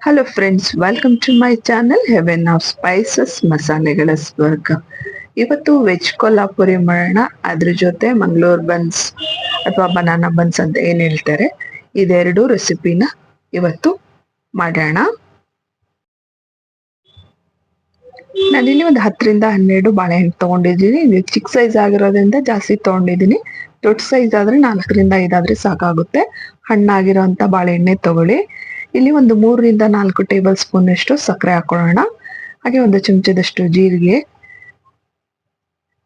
Hello friends, welcome to my channel heaven of spices ಮಸಾಲೆಗಳ ಸ್ವರ್ಗ. ಇವತ್ತು ವೆಜ್ ಕೊಲ್ಹಾಪುರಿ ಮಾಡೋಣ. ಅದ್ರ ಜೊತೆ ಮಂಗಳೂರು ಬನ್ಸ್ ಅಥವಾ ಬನಾನಾ ಬನ್ಸ್ ಅಂತ ಏನ್ ಹೇಳ್ತಾರೆ, ಇದೆರಡು ರೆಸಿಪಿನ ಇವತ್ತು ಮಾಡೋಣ. ನಾನಿಲ್ಲಿ ಒಂದು 10 ರಿಂದ 12 ಬಾಳೆಹಣ್ಣು ತಗೊಂಡಿದ್ದೀನಿ. ಇದು ಚಿಕ್ಕ ಸೈಜ್ ಆಗಿರೋದ್ರಿಂದ ಜಾಸ್ತಿ ತಗೊಂಡಿದ್ದೀನಿ. ದೊಡ್ಡ ಸೈಜ್ ಆದ್ರೆ 4 ರಿಂದ 5 ಆದ್ರೆ ಸಾಕಾಗುತ್ತೆ. ಹಣ್ಣಾಗಿರೋಂಥ ಬಾಳೆಹಣ್ಣೆ ತಗೊಳ್ಳಿ. ಇಲ್ಲಿ ಒಂದು 3 ರಿಂದ 4 ಟೇಬಲ್ ಸ್ಪೂನ್ ಅಷ್ಟು ಸಕ್ಕರೆ ಹಾಕೊಳ್ಳೋಣ. ಹಾಗೆ ಒಂದು ಚಮಚದಷ್ಟು ಜೀರಿಗೆ.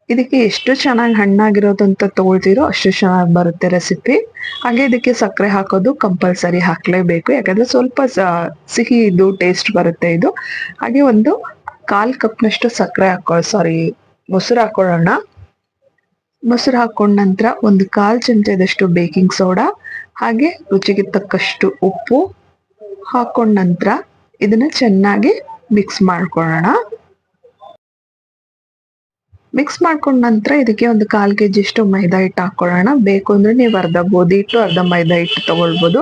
ಇದಕ್ಕೆ ಎಷ್ಟು ಚೆನ್ನಾಗಿ ಹಣ್ಣಾಗಿರೋದು ಅಂತ ತಗೊಳ್ತೀರೋ ಅಷ್ಟು ಚೆನ್ನಾಗಿ ಬರುತ್ತೆ ರೆಸಿಪಿ. ಹಾಗೆ ಇದಕ್ಕೆ ಸಕ್ಕರೆ ಹಾಕೋದು ಕಂಪಲ್ಸರಿ ಹಾಕ್ಲೇಬೇಕು, ಯಾಕಂದ್ರೆ ಸ್ವಲ್ಪ ಸಿಹಿ ಇದು ಟೇಸ್ಟ್ ಬರುತ್ತೆ ಇದು. ಹಾಗೆ ಒಂದು 1/4 ಕಪ್ನಷ್ಟು ಸಕ್ಕರೆ ಮೊಸರು ಹಾಕೊಳ್ಳೋಣ. ಮೊಸರು ಹಾಕೊಂಡ ನಂತರ ಒಂದು 1/4 ಚಮಚದಷ್ಟು ಬೇಕಿಂಗ್ ಸೋಡಾ, ಹಾಗೆ ರುಚಿಗೆ ತಕ್ಕಷ್ಟು ಉಪ್ಪು ಹಾಕೊಂಡ ನಂತರ ಇದನ್ನ ಚೆನ್ನಾಗಿ ಮಿಕ್ಸ್ ಮಾಡ್ಕೊಳ್ಳೋಣ. ಮಿಕ್ಸ್ ಮಾಡ್ಕೊಂಡ ನಂತರ ಇದಕ್ಕೆ ಒಂದು 1/4 kg ಅಷ್ಟು ಮೈದಾ ಹಿಟ್ಟು ಹಾಕೊಳ್ಳೋಣ. ಬೇಕು ಅಂದ್ರೆ ನೀವು ಅರ್ಧ ಗೋಧಿ ಹಿಟ್ಟು ಅರ್ಧ ಮೈದಾ ಹಿಟ್ಟು ತಗೊಳ್ಬೋದು,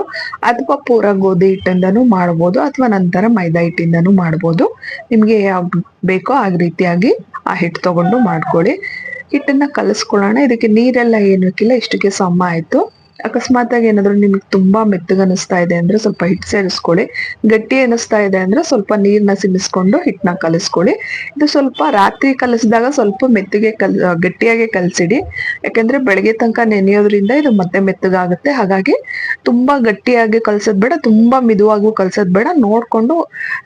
ಅಥವಾ ಪೂರ ಗೋಧಿ ಹಿಟ್ಟಿಂದನೂ ಮಾಡ್ಬೋದು, ಅಥವಾ ನಂತರ ಮೈದಾ ಹಿಟ್ಟಿಂದನೂ ಮಾಡ್ಬೋದು. ನಿಮ್ಗೆ ಯಾವ್ದು ಬೇಕೋ ಆ ರೀತಿಯಾಗಿ ಆ ಹಿಟ್ಟು ತಗೊಂಡು ಮಾಡ್ಕೊಳ್ಳಿ. ಹಿಟ್ಟನ್ನ ಕಲಸ್ಕೊಳ್ಳೋಣ. ಇದಕ್ಕೆ ನೀರೆಲ್ಲ ಏನಕ್ಕಿಲ್ಲ, ಇಷ್ಟಕ್ಕೆ ಸಮ ಆಯ್ತು. ಅಕಸ್ಮಾತ್ ಆಗಿ ಏನಾದ್ರು ನಿಮ್ಗೆ ತುಂಬಾ ಮೆತ್ತಗೆ ಅನಿಸ್ತಾ ಇದೆ ಅಂದ್ರೆ ಸ್ವಲ್ಪ ಹಿಟ್ಟು ಸೇರಿಸ್ಕೊಳ್ಳಿ. ಗಟ್ಟಿ ಅನಿಸ್ತಾ ಇದೆ ಅಂದ್ರೆ ಸ್ವಲ್ಪ ನೀರ್ನ ಸಿಮಿಸ್ಕೊಂಡು ಹಿಟ್ಟನ್ನ ಕಲಿಸ್ಕೊಳ್ಳಿ. ಇದು ಸ್ವಲ್ಪ ರಾತ್ರಿ ಕಲಸಿದಾಗ ಸ್ವಲ್ಪ ಮೆತ್ತಗೆ ಗಟ್ಟಿಯಾಗಿ ಕಲಸಿಡಿ, ಯಾಕಂದ್ರೆ ಬೆಳಗ್ಗೆ ತನಕ ನೆನೆಯೋದ್ರಿಂದ ಇದು ಮತ್ತೆ ಮೆತ್ತಗಾಗುತ್ತೆ. ಹಾಗಾಗಿ ತುಂಬಾ ಗಟ್ಟಿಯಾಗಿ ಕಲ್ಸೋದ್ ಬೇಡ, ತುಂಬಾ ಮಿದುವಾಗೂ ಕಲ್ಸೋದ್ ಬೇಡ. ನೋಡ್ಕೊಂಡು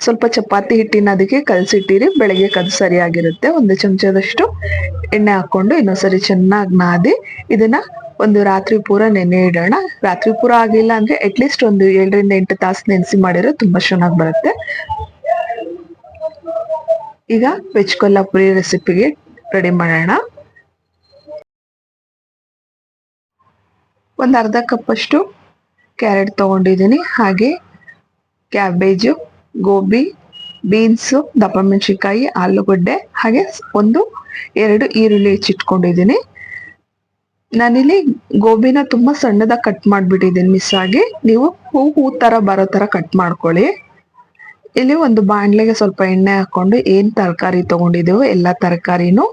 ಸ್ವಲ್ಪ ಚಪಾತಿ ಹಿಟ್ಟಿನ ಅದಕ್ಕೆ ಕಲ್ಸಿಟ್ಟಿರಿ, ಬೆಳಗ್ಗೆ ಕದ್ ಸರಿಯಾಗಿರುತ್ತೆ. ಒಂದು ಚಮಚದಷ್ಟು ಎಣ್ಣೆ ಹಾಕೊಂಡು ಇನ್ನೊಂದ್ಸರಿ ಚೆನ್ನಾಗಿ ನಾದಿ ಇದನ್ನ ಒಂದು ರಾತ್ರಿ ಪೂರ ನೆನೆ ಇಡೋಣ. ರಾತ್ರಿ ಪೂರ ಆಗಿಲ್ಲ ಅಂದ್ರೆ ಅಟ್ಲೀಸ್ಟ್ ಒಂದು 7 ರಿಂದ 8 ತಾಸು ನೆನೆಸಿ ಮಾಡಿರೋ ತುಂಬಾ ಚೆನ್ನಾಗಿ ಬರುತ್ತೆ. ಈಗ ವೆಜ್ ಕೊಲ್ಹಾಪುರಿ ರೆಸಿಪಿಗೆ ರೆಡಿ ಮಾಡೋಣ. ಒಂದು ಅರ್ಧ ಕಪ್ ಅಷ್ಟು ಕ್ಯಾರೆಟ್ ತಗೊಂಡಿದ್ದೀನಿ. ಹಾಗೆ ಕ್ಯಾಬೇಜು, ಗೋಬಿ, ಬೀನ್ಸು, ದಪ್ಪ ಮೆಣಸಿನ್ಕಾಯಿ, ಆಲೂಗಡ್ಡೆ, ಹಾಗೆ 1-2 ಈರುಳ್ಳಿ ಹೆಚ್ಚಿಟ್ಕೊಂಡಿದ್ದೀನಿ. ನಾನಿಲ್ಲಿ ಗೋಬಿನ ತುಂಬಾ ಸಣ್ಣದಾಗಿ ಕಟ್ ಮಾಡ್ಬಿಟ್ಟಿದ್ದೀನಿ ಮಿಸ್ ಆಗಿ. ನೀವು ಹೂ ತರ ಬರೋ ತರ ಕಟ್ ಮಾಡ್ಕೊಳ್ಳಿ. ಇಲ್ಲಿ ಒಂದು ಬಾಣ್ಲೆಗೆ ಸ್ವಲ್ಪ ಎಣ್ಣೆ ಹಾಕೊಂಡು ಏನ್ ತರಕಾರಿ ತಗೊಂಡಿದ್ದೇವೋ ಎಲ್ಲಾ ತರಕಾರಿನೂ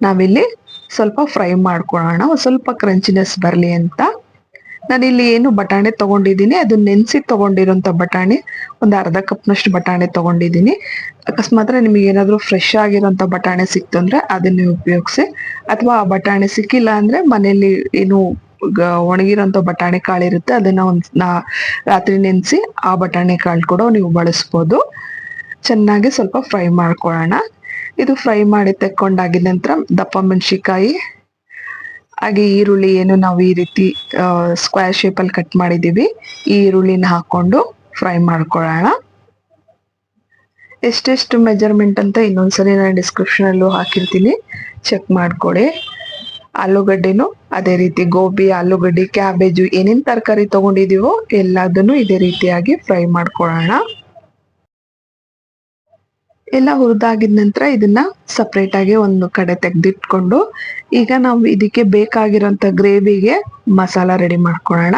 ನಾವಿಲ್ಲಿ ಸ್ವಲ್ಪ ಫ್ರೈ ಮಾಡ್ಕೊಳ್ಳೋಣ, ಸ್ವಲ್ಪ ಕ್ರಂಚಿನೆಸ್ ಬರ್ಲಿ ಅಂತ. ನಾನಿಲ್ಲಿ ಏನು ಬಟಾಣೆ ತಗೊಂಡಿದ್ದೀನಿ, ಅದು ನೆನ್ಸಿ ತಗೊಂಡಿರೋಂಥ ಬಟಾಣಿ. ಒಂದು ಅರ್ಧ ಕಪ್ನಷ್ಟು ಬಟಾಣೆ ತಗೊಂಡಿದ್ದೀನಿ. ಅಕಸ್ಮಾತ್ ನಿಮಗೆ ಏನಾದ್ರು ಫ್ರೆಶ್ ಆಗಿರೋಂಥ ಬಟಾಣೆ ಸಿಕ್ತಂದ್ರೆ ಅದನ್ನ ಉಪಯೋಗಿಸಿ, ಅಥವಾ ಆ ಬಟಾಣೆ ಸಿಕ್ಕಿಲ್ಲ ಅಂದ್ರೆ ಮನೇಲಿ ಏನು ಒಣಗಿರೋಂಥ ಬಟಾಣಿ ಕಾಳಿರುತ್ತೆ, ಅದನ್ನ ರಾತ್ರಿ ನೆನೆಸಿ ಆ ಬಟಾಣಿ ಕಾಳು ಕೂಡ ನೀವು ಬಳಸ್ಬೋದು. ಚೆನ್ನಾಗಿ ಸ್ವಲ್ಪ ಫ್ರೈ ಮಾಡ್ಕೊಳ್ಳೋಣ. ಇದು ಫ್ರೈ ಮಾಡಿ ತೆಕ್ಕೊಂಡಾಗಿದ ನಂತರ ದಪ್ಪ ಮೆಣಸಿಕಾಯಿ, ಹಾಗೆ ಈರುಳ್ಳಿ ಏನು ನಾವು ಈ ರೀತಿ ಸ್ಕ್ವೇರ್ ಶೇಪ್ ಅಲ್ಲಿ ಕಟ್ ಮಾಡಿದೀವಿ, ಈ ಈರುಳ್ಳಿನ ಹಾಕೊಂಡು ಫ್ರೈ ಮಾಡ್ಕೊಳ್ಳೋಣ. ಎಷ್ಟೆಷ್ಟು ಮೆಜರ್ಮೆಂಟ್ ಅಂತ ಇನ್ನೊಂದ್ಸರಿ ನಾನು ಡಿಸ್ಕ್ರಿಪ್ಷನ್ ಅಲ್ಲೂ ಹಾಕಿರ್ತೀನಿ, ಚೆಕ್ ಮಾಡ್ಕೊಳ್ಳಿ. ಆಲೂಗಡ್ಡೆನು ಅದೇ ರೀತಿ, ಗೋಬಿ, ಆಲೂಗಡ್ಡೆ, ಕ್ಯಾಬೇಜು ಏನೇನ್ ತರಕಾರಿ ತಗೊಂಡಿದೀವೋ ಎಲ್ಲದನ್ನು ಇದೇ ರೀತಿಯಾಗಿ ಫ್ರೈ ಮಾಡ್ಕೊಳ್ಳೋಣ. ಎಲ್ಲ ಹುರಿದಾಗಿದ ನಂತರ ಇದನ್ನ ಸಪ್ರೇಟ್ ಆಗಿ ಒಂದು ಕಡೆ ತೆಗೆದಿಟ್ಕೊಂಡು ಈಗ ನಾವು ಇದಕ್ಕೆ ಬೇಕಾಗಿರೋಂಥ ಗ್ರೇವಿಗೆ ಮಸಾಲ ರೆಡಿ ಮಾಡ್ಕೊಳ್ಳೋಣ.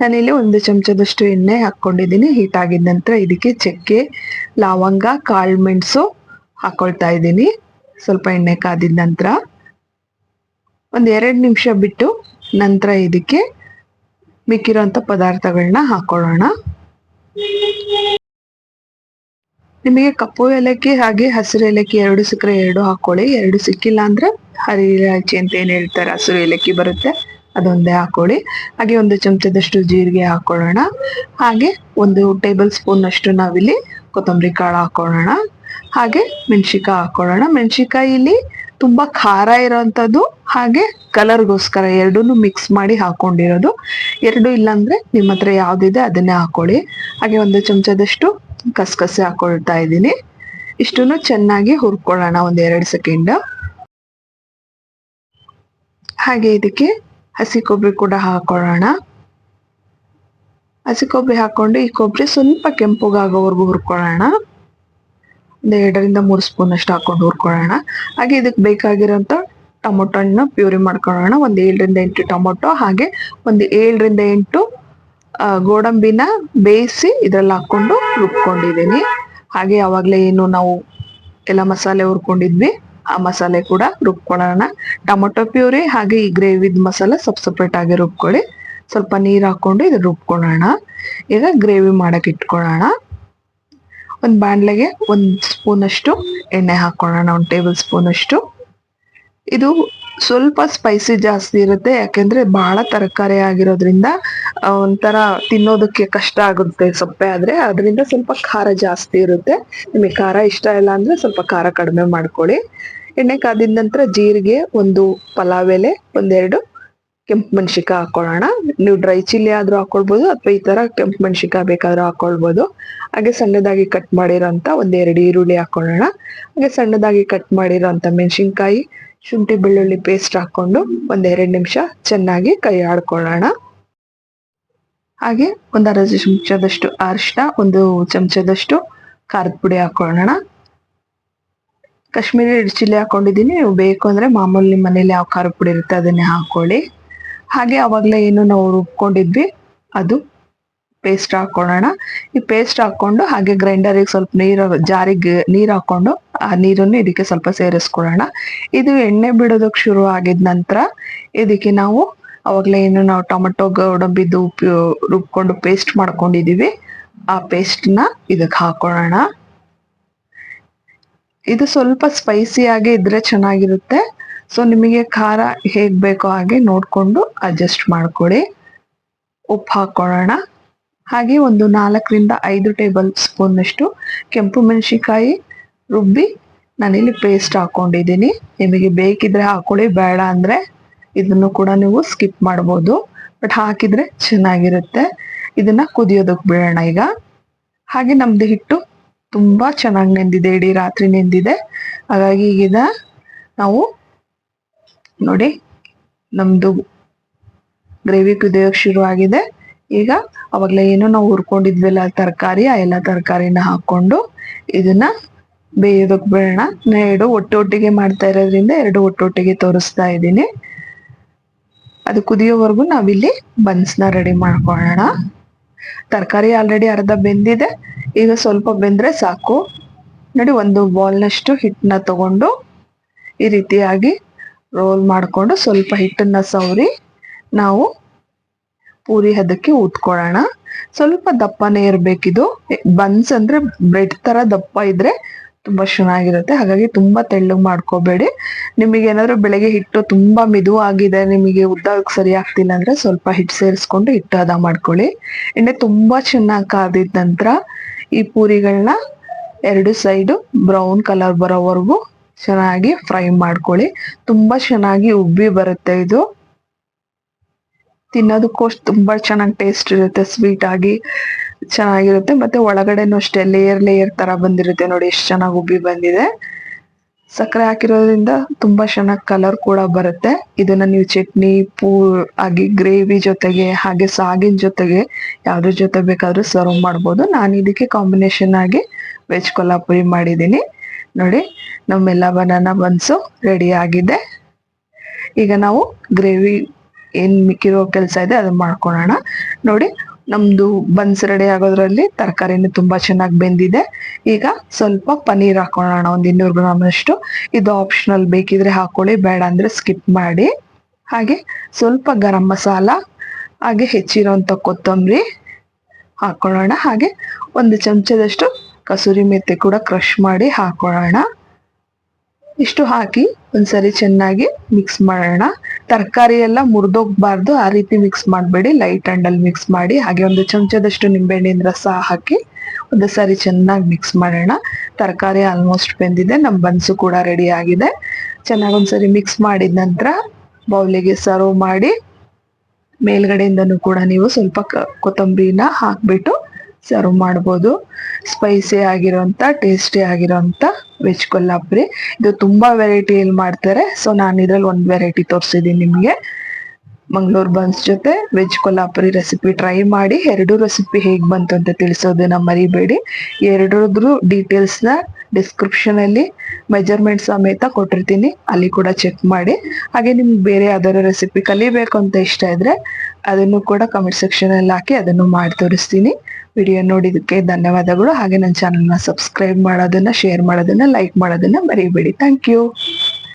ನಾನಿಲ್ಲಿ 1 ಚಮಚದಷ್ಟು ಎಣ್ಣೆ ಹಾಕೊಂಡಿದ್ದೀನಿ. ಹೀಟ್ ಆಗಿದ ನಂತರ ಇದಕ್ಕೆ ಚಕ್ಕೆ, ಲವಂಗ, ಕಾಳು ಮೆಣಸು ಹಾಕೊಳ್ತಾ ಇದ್ದೀನಿ. ಸ್ವಲ್ಪ ಎಣ್ಣೆ ಕಾದಿದ ನಂತರ 1-2 ನಿಮಿಷ ಬಿಟ್ಟು ನಂತರ ಇದಕ್ಕೆ ಮಿಕ್ಕಿರೋಂಥ ಪದಾರ್ಥಗಳನ್ನ ಹಾಕೊಳ್ಳೋಣ. ನಿಮಗೆ ಕಪ್ಪು ಏಲಕ್ಕಿ ಹಾಗೆ ಹಸಿರು ಏಲಕ್ಕಿ 2 ಸಿಕ್ಕರೆ 2 ಹಾಕೊಳ್ಳಿ. 2 ಸಿಕ್ಕಿಲ್ಲ ಅಂದ್ರೆ ಹರಿ ಇಲಾಚಿ ಅಂತ ಏನ್ ಹೇಳ್ತಾರೆ, ಹಸಿರು ಏಲಕ್ಕಿ ಬರುತ್ತೆ, ಅದೊಂದೇ ಹಾಕೊಳ್ಳಿ. ಹಾಗೆ 1 ಚಮಚದಷ್ಟು ಜೀರಿಗೆ ಹಾಕೊಳ್ಳೋಣ. ಹಾಗೆ 1 ಟೇಬಲ್ ಸ್ಪೂನ್ ಅಷ್ಟು ನಾವಿಲ್ಲಿ ಕೊತ್ತಂಬರಿ ಕಾಳು ಹಾಕೊಳ್ಳೋಣ. ಹಾಗೆ ಮೆಣಸಿಕಾಯಿ ಹಾಕೊಳ್ಳೋಣ. ಮೆಣಸಿಕಾಯಿ ಇಲ್ಲಿ ತುಂಬಾ ಖಾರ ಇರೋಂಥದ್ದು ಹಾಗೆ ಕಲರ್ಗೋಸ್ಕರ ಎರಡೂನು ಮಿಕ್ಸ್ ಮಾಡಿ ಹಾಕೊಂಡಿರೋದು. 2 ಇಲ್ಲಾಂದ್ರೆ ನಿಮ್ಮ ಹತ್ರ ಯಾವ್ದಿದೆ ಅದನ್ನೇ ಹಾಕೊಳ್ಳಿ. ಹಾಗೆ 1 ಚಮಚದಷ್ಟು ಕಸಕಸೆ ಹಾಕೊಳ್ತಾ ಇದ್ದೀನಿ. ಇಷ್ಟನ್ನು ಚೆನ್ನಾಗಿ ಹುರ್ಕೊಳ್ಳೋಣ 1-2 ಸೆಕೆಂಡ್. ಹಾಗೆ ಇದಕ್ಕೆ ಹಸಿ ಕೊಬ್ಬರಿ ಕೂಡ ಹಾಕೊಳ್ಳೋಣ. ಹಸಿ ಕೊಬ್ಬರಿ ಹಾಕೊಂಡು ಈ ಕೊಬ್ಬರಿ ಸ್ವಲ್ಪ ಕೆಂಪುಗಾಗೋವರೆಗೂ ಹುರ್ಕೊಳ್ಳೋಣ. 2-3 ಸ್ಪೂನ್ ಅಷ್ಟು ಹಾಕೊಂಡು ಹುರ್ಕೊಳ್ಳೋಣ. ಹಾಗೆ ಇದಕ್ಕೆ ಬೇಕಾಗಿರೋಂಥ ಟೊಮೊಟೊನ ಪ್ಯೂರಿ ಮಾಡ್ಕೊಳ್ಳೋಣ. 7-8 ಟೊಮೊಟೊ, ಹಾಗೆ 7-8 ಗೋಡಂಬಿನ ಬೇಯಿಸಿ ಇದ್ರಲ್ಲಿ ಹಾಕೊಂಡು ರುಬ್ಕೊಂಡಿದ್ದೀನಿ. ಹಾಗೆ ಅವಾಗಲೇ ಏನು ನಾವು ಎಲ್ಲ ಮಸಾಲೆ ಹುರ್ಕೊಂಡಿದ್ವಿ ಆ ಮಸಾಲೆ ಕೂಡ ರುಬ್ಕೊಳ್ಳೋಣ. ಟೊಮೊಟೊ ಪ್ಯೂರಿ ಹಾಗೆ ಈ ಗ್ರೇವಿದ್ ಮಸಾಲ ಸಪ್ರೇಟ್ ಆಗಿ ರುಬ್ಕೊಳ್ಳಿ. ಸ್ವಲ್ಪ ನೀರು ಹಾಕೊಂಡು ಇದು ರುಬ್ಕೊಳ್ಳೋಣ. ಈಗ ಗ್ರೇವಿ ಮಾಡಕ್ ಇಟ್ಕೊಳ್ಳೋಣ. ಒಂದು ಬಾಣಲೆಗೆ 1 ಸ್ಪೂನ್ ಅಷ್ಟು ಎಣ್ಣೆ ಹಾಕೊಳ್ಳೋಣ, 1 ಟೇಬಲ್ ಸ್ಪೂನ್ ಅಷ್ಟು. ಇದು ಸ್ವಲ್ಪ ಸ್ಪೈಸಿ ಜಾಸ್ತಿ ಇರುತ್ತೆ, ಯಾಕೆಂದ್ರೆ ಬಹಳ ತರಕಾರಿ ಆಗಿರೋದ್ರಿಂದ ಒಂಥರ ತಿನ್ನೋದಕ್ಕೆ ಕಷ್ಟ ಆಗುತ್ತೆ ಸೊಪ್ಪೆ ಆದ್ರೆ. ಅದರಿಂದ ಸ್ವಲ್ಪ ಖಾರ ಜಾಸ್ತಿ ಇರುತ್ತೆ. ನಿಮಗೆ ಖಾರ ಇಷ್ಟ ಇಲ್ಲ ಅಂದ್ರೆ ಸ್ವಲ್ಪ ಖಾರ ಕಡಿಮೆ ಮಾಡ್ಕೊಳ್ಳಿ. ಎಣ್ಣೆ ಕಾದಿದ ನಂತರ ಜೀರಿಗೆ, 1 ಪಲಾವ್ ಎಲೆ, 1-2 ಕೆಂಪು ಮೆಣಸಿಕಾಯಿ ಹಾಕೊಳ್ಳೋಣ. ನೀವು ಡ್ರೈ ಚಿಲ್ಲಿ ಆದ್ರೂ ಹಾಕೊಳ್ಬಹುದು ಅಥವಾ ಈ ತರ ಕೆಂಪು ಮೆಣಸಿಕಾಯಿ ಬೇಕಾದ್ರೂ ಹಾಕೊಳ್ಬಹುದು. ಹಾಗೆ ಸಣ್ಣದಾಗಿ ಕಟ್ ಮಾಡಿರೋಂತ 1-2 ಈರುಳ್ಳಿ ಹಾಕೊಳ್ಳೋಣ. ಹಾಗೆ ಸಣ್ಣದಾಗಿ ಕಟ್ ಮಾಡಿರೋಂತ ಮೆಣಸಿನ್ಕಾಯಿ, ಶುಂಠಿ ಬೆಳ್ಳುಳ್ಳಿ ಪೇಸ್ಟ್ ಹಾಕೊಂಡು 1-2 ನಿಮಿಷ ಚೆನ್ನಾಗಿ ಕೈ ಆಡ್ಕೊಳ್ಳೋಣ. ಹಾಗೆ 1/2 ಚಮಚದಷ್ಟು ಅರಿಶಿನ, 1 ಚಮಚದಷ್ಟು ಖಾರದ ಪುಡಿ ಹಾಕೊಳ್ಳೋಣ. ಕಾಶ್ಮೀರಿ ರೆಡ್ ಚಿಲ್ಲಿ ಹಾಕೊಂಡಿದ್ದೀನಿ. ನೀವು ಬೇಕು ಅಂದ್ರೆ ಮಾಮೂಲಿ ಮನೇಲಿ ಯಾವ ಖಾರದ ಪುಡಿ ಇರುತ್ತೆ ಅದನ್ನೇ ಹಾಕೊಳ್ಳಿ. ಹಾಗೆ ಅವಾಗಲೇ ಏನು ನಾವು ರುಬ್ಕೊಂಡಿದ್ವಿ ಅದು ಪೇಸ್ಟ್ ಹಾಕೊಳ್ಳೋಣ. ಈ ಪೇಸ್ಟ್ ಹಾಕೊಂಡು ಹಾಗೆ ಗ್ರೈಂಡರಿಗೆ ಸ್ವಲ್ಪ ಜಾರಿಗೆ ನೀರು ಹಾಕೊಂಡು ಆ ನೀರನ್ನು ಇದಕ್ಕೆ ಸ್ವಲ್ಪ ಸೇರಿಸ್ಕೊಳ್ಳೋಣ. ಇದು ಎಣ್ಣೆ ಬಿಡೋದಕ್ಕೆ ಶುರು ಆಗಿದ ನಂತರ ಇದಕ್ಕೆ ನಾವು ಅವಾಗಲೇ ಏನು ನಾವು ಟೊಮೆಟೊ ಗೋಡಂಬಿದು ರುಬ್ಕೊಂಡು ಪೇಸ್ಟ್ ಮಾಡ್ಕೊಂಡಿದೀವಿ ಆ ಪೇಸ್ಟ್ನ ಇದಕ್ಕೆ ಹಾಕೊಳ್ಳೋಣ. ಇದು ಸ್ವಲ್ಪ ಸ್ಪೈಸಿ ಆಗಿ ಇದ್ರೆ ಚೆನ್ನಾಗಿರುತ್ತೆ. ಸೊ ನಿಮಗೆ ಖಾರ ಹೇಗ್ ಬೇಕೋ ಹಾಗೆ ನೋಡ್ಕೊಂಡು ಅಡ್ಜಸ್ಟ್ ಮಾಡ್ಕೊಳ್ಳಿ. ಉಪ್ಪು ಹಾಕೊಳ್ಳೋಣ. ಹಾಗೆ 4-5 ಟೇಬಲ್ ಸ್ಪೂನ್ ಅಷ್ಟು ಕೆಂಪು ಮೆಣಸಿಕಾಯಿ ರುಬ್ಬಿ ನಾನಿಲ್ಲಿ ಪೇಸ್ಟ್ ಹಾಕೊಂಡಿದ್ದೀನಿ. ನಿಮಗೆ ಬೇಕಿದ್ರೆ ಹಾಕೊಳ್ಳಿ, ಬೇಡ ಅಂದ್ರೆ ಇದನ್ನು ಕೂಡ ನೀವು ಸ್ಕಿಪ್ ಮಾಡ್ಬೋದು. ಬಟ್ ಹಾಕಿದ್ರೆ ಚೆನ್ನಾಗಿರುತ್ತೆ. ಇದನ್ನ ಕುದಿಯೋದಕ್ಕೆ ಬಿಡೋಣ ಈಗ. ಹಾಗೆ ನಮ್ದು ಹಿಟ್ಟು ತುಂಬಾ ಚೆನ್ನಾಗಿ ನೆಂದಿದೆ, ಇಡೀ ರಾತ್ರಿ ನೆಂದಿದೆ. ಹಾಗಾಗಿ ಈಗ ನಾವು ನೋಡಿ ನಮ್ದು ಗ್ರೇವಿ ಕುದಿಯೋಕೆ ಶುರು ಆಗಿದೆ. ಈಗ ಅವಾಗಲೇ ಏನು ನಾವು ಹುರ್ಕೊಂಡಿದ್ವಿಲ್ಲ ತರಕಾರಿ, ಆ ಎಲ್ಲ ತರಕಾರಿನ ಹಾಕೊಂಡು ಇದನ್ನ ಬೇಯೋದಕ್ಕೆ ಬಿಡೋಣ. ಎರಡು ಒಟ್ಟೊಟ್ಟಿಗೆ ಮಾಡ್ತಾ ಇರೋದ್ರಿಂದ 2 ಒಟ್ಟೊಟ್ಟಿಗೆ ತೋರಿಸ್ತಾ ಇದ್ದೀನಿ. ಅದು ಕುದಿಯೋವರೆಗೂ ನಾವಿಲ್ಲಿ ಬನ್ಸ್ನ ರೆಡಿ ಮಾಡ್ಕೊಳ್ಳೋಣ. ತರಕಾರಿ ಆಲ್ರೆಡಿ ಅರ್ಧ ಬೆಂದಿದೆ. ಈಗ ಸ್ವಲ್ಪ ಬೆಂದ್ರೆ ಸಾಕು. ನೋಡಿ, 1 ಬೌಲ್ನಷ್ಟು ಹಿಟ್ಟನ್ನ ತಗೊಂಡು ಈ ರೀತಿಯಾಗಿ ರೋಲ್ ಮಾಡ್ಕೊಂಡು ಸ್ವಲ್ಪ ಹಿಟ್ಟನ್ನ ಸವರಿ ನಾವು ಪೂರಿ ಹದಕ್ಕೆ ಊದ್ಕೊಳ್ಳೋಣ. ಸ್ವಲ್ಪ ದಪ್ಪನೇ ಇರ್ಬೇಕಿದು. ಬನ್ಸ್ ಅಂದ್ರೆ ಬ್ರೆಡ್ ತರ ದಪ್ಪ ಇದ್ರೆ ತುಂಬಾ ಚೆನ್ನಾಗಿರುತ್ತೆ. ಹಾಗಾಗಿ ತುಂಬಾ ತೆಳ್ಳಗ್ ಮಾಡ್ಕೋಬೇಡಿ. ನಿಮಗೆ ಏನಾದ್ರು ಬೆಳಗ್ಗೆ ಹಿಟ್ಟು ತುಂಬಾ ಮಿದು ಆಗಿದೆ, ನಿಮಗೆ ಉದ್ದಕ್ಕೆ ಸರಿ ಆಗ್ತಿಲ್ಲ ಅಂದ್ರೆ ಸ್ವಲ್ಪ ಹಿಟ್ಟು ಸೇರಿಸ್ಕೊಂಡು ಹಿಟ್ಟು ಹದ ಮಾಡ್ಕೊಳ್ಳಿ. ಎಣ್ಣೆ ತುಂಬಾ ಚೆನ್ನಾಗಿ ಕಾದಿದ ನಂತರ ಈ ಪೂರಿಗಳನ್ನ 2 ಸೈಡು ಬ್ರೌನ್ ಕಲರ್ ಬರೋವರೆಗೂ ಚೆನ್ನಾಗಿ ಫ್ರೈ ಮಾಡ್ಕೊಳ್ಳಿ. ತುಂಬಾ ಚೆನ್ನಾಗಿ ಉಬ್ಬಿ ಬರುತ್ತೆ. ಇದು ತಿನ್ನೋದಕ್ಕೂ ತುಂಬಾ ಚೆನ್ನಾಗಿ ಟೇಸ್ಟ್ ಇರುತ್ತೆ, ಸ್ವೀಟ್ ಆಗಿ ಚೆನ್ನಾಗಿರುತ್ತೆ. ಮತ್ತೆ ಒಳಗಡೆನೂ ಅಷ್ಟೇ ಲೇಯರ್ ತರ ಬಂದಿರುತ್ತೆ. ನೋಡಿ ಎಷ್ಟು ಚೆನ್ನಾಗಿ ಉಬ್ಬಿ ಬಂದಿದೆ. ಸಕ್ಕರೆ ಹಾಕಿರೋದ್ರಿಂದ ತುಂಬಾ ಚೆನ್ನಾಗಿ ಕಲರ್ ಕೂಡ ಬರುತ್ತೆ. ಇದನ್ನ ನೀವು ಚಟ್ನಿ ಆಗಿ ಗ್ರೇವಿ ಜೊತೆಗೆ ಹಾಗೆ ಸಾಗಿನ ಜೊತೆಗೆ ಯಾವ್ದ್ರ ಜೊತೆ ಬೇಕಾದ್ರೂ ಸರ್ವ್ ಮಾಡ್ಬೋದು. ನಾನು ಇದಕ್ಕೆ ಕಾಂಬಿನೇಷನ್ ಆಗಿ ವೆಜ್ ಕೊಲ್ಹಾಪುರಿ ಮಾಡಿದ್ದೀನಿ. ನೋಡಿ, ನಮ್ಮೆಲ್ಲ ಬನಾನಾ ಬನ್ಸು ರೆಡಿ ಆಗಿದೆ. ಈಗ ನಾವು ಗ್ರೇವಿ ಏನ್ ಮಿಕ್ಕಿರೋ ಕೆಲಸ ಇದೆ ಅದನ್ನ ಮಾಡ್ಕೊಳ್ಳೋಣ. ನೋಡಿ, ನಮ್ದು ಬನ್ಸ್ ರೆಡಿ ಆಗೋದ್ರಲ್ಲಿ ತರಕಾರಿನೂ ತುಂಬಾ ಚೆನ್ನಾಗಿ ಬೆಂದಿದೆ. ಈಗ ಸ್ವಲ್ಪ ಪನೀರ್ ಹಾಕೊಳ್ಳೋಣ, 200 ಗ್ರಾಮ್ ಅಷ್ಟು. ಇದು ಆಪ್ಷನಲ್, ಬೇಕಿದ್ರೆ ಹಾಕೊಳ್ಳಿ, ಬೇಡ ಅಂದ್ರೆ ಸ್ಕಿಪ್ ಮಾಡಿ. ಹಾಗೆ ಸ್ವಲ್ಪ ಗರಂ ಮಸಾಲ, ಹಾಗೆ ಹೆಚ್ಚಿರೋಂಥ ಕೊತ್ತಂಬರಿ ಹಾಕೊಳ್ಳೋಣ. ಹಾಗೆ 1 ಚಮಚದಷ್ಟು ಕಸೂರಿ ಮೆಥಿ ಕೂಡ ಕ್ರಷ್ ಮಾಡಿ ಹಾಕೊಳ್ಳೋಣ. ಇಷ್ಟು ಹಾಕಿ ಒಂದ್ಸರಿ ಚೆನ್ನಾಗಿ ಮಿಕ್ಸ್ ಮಾಡೋಣ. ತರಕಾರಿ ಎಲ್ಲ ಮುರಿದೋಗ್ಬಾರ್ದು, ಆ ರೀತಿ ಮಿಕ್ಸ್ ಮಾಡಬೇಡಿ, ಲೈಟ್ ಹ್ಯಾಂಡಲ್ಲಿ ಮಿಕ್ಸ್ ಮಾಡಿ. ಹಾಗೆ 1 ಚಮಚದಷ್ಟು ನಿಂಬೆಹಣ್ಣಿನ ರಸ ಹಾಕಿ ಒಂದು ಸಾರಿ ಚೆನ್ನಾಗಿ ಮಿಕ್ಸ್ ಮಾಡೋಣ. ತರಕಾರಿ ಆಲ್ಮೋಸ್ಟ್ ಬೆಂದಿದೆ, ನಮ್ಮ ಬನ್ಸು ಕೂಡ ರೆಡಿ ಆಗಿದೆ. ಚೆನ್ನಾಗಿ ಒಂದ್ಸರಿ ಮಿಕ್ಸ್ ಮಾಡಿದ ನಂತರ ಬೌಲಿಗೆ ಸರ್ವ್ ಮಾಡಿ. ಮೇಲ್ಗಡೆಯಿಂದನೂ ಕೂಡ ನೀವು ಸ್ವಲ್ಪ ಕೊತ್ತಂಬರಿನ ಹಾಕ್ಬಿಟ್ಟು ಸರ್ವ್ ಮಾಡ್ಬೋದು. ಸ್ಪೈಸಿ ಆಗಿರೋಂಥ ಟೇಸ್ಟಿ ಆಗಿರೋಂಥ ವೆಜ್ ಕೊಲ್ಹಾಪುರಿ. ಇದು ತುಂಬಾ ವೆರೈಟಿಯಲ್ಲಿ ಮಾಡ್ತಾರೆ. ಸೊ ನಾನು ಇದ್ರಲ್ಲಿ 1 ವೆರೈಟಿ ತೋರಿಸಿದ್ದೀನಿ ನಿಮಗೆ. ಮಂಗಳೂರು ಬನ್ಸ್ ಜೊತೆ ವೆಜ್ ಕೊಲ್ಹಾಪುರಿ ರೆಸಿಪಿ ಟ್ರೈ ಮಾಡಿ. 2 ರೆಸಿಪಿ ಹೇಗೆ ಬಂತು ಅಂತ ತಿಳಿಸೋದನ್ನ ಮರಿಬೇಡಿ. 2 ಡೀಟೇಲ್ಸ್ನ ಡಿಸ್ಕ್ರಿಪ್ಷನ್ ಅಲ್ಲಿ ಮೆಜರ್ಮೆಂಟ್ ಸಮೇತ ಕೊಟ್ಟಿರ್ತೀನಿ, ಅಲ್ಲಿ ಕೂಡ ಚೆಕ್ ಮಾಡಿ. ಹಾಗೆ ನಿಮ್ಗೆ ಬೇರೆ ಯಾವ್ದಾದ್ರು ರೆಸಿಪಿ ಕಲಿಬೇಕು ಅಂತ ಇಷ್ಟ ಇದ್ರೆ ಅದನ್ನು ಕೂಡ ಕಮೆಂಟ್ ಸೆಕ್ಷನ್ ಅಲ್ಲಿ ಹಾಕಿ ಅದನ್ನು ಮಾಡಿ ತೋರಿಸ್ತೀನಿ. ವಿಡಿಯೋ ನೋಡಿದಕ್ಕೆ ಧನ್ಯವಾದಗಳು. ಹಾಗೆ ನನ್ನ ಚಾನಲ್ನ ಸಬ್ಸ್ಕ್ರೈಬ್ ಮಾಡೋದನ್ನ, ಶೇರ್ ಮಾಡೋದನ್ನ, ಲೈಕ್ ಮಾಡೋದನ್ನ ಮರಿಬೇಡಿ. Thank you.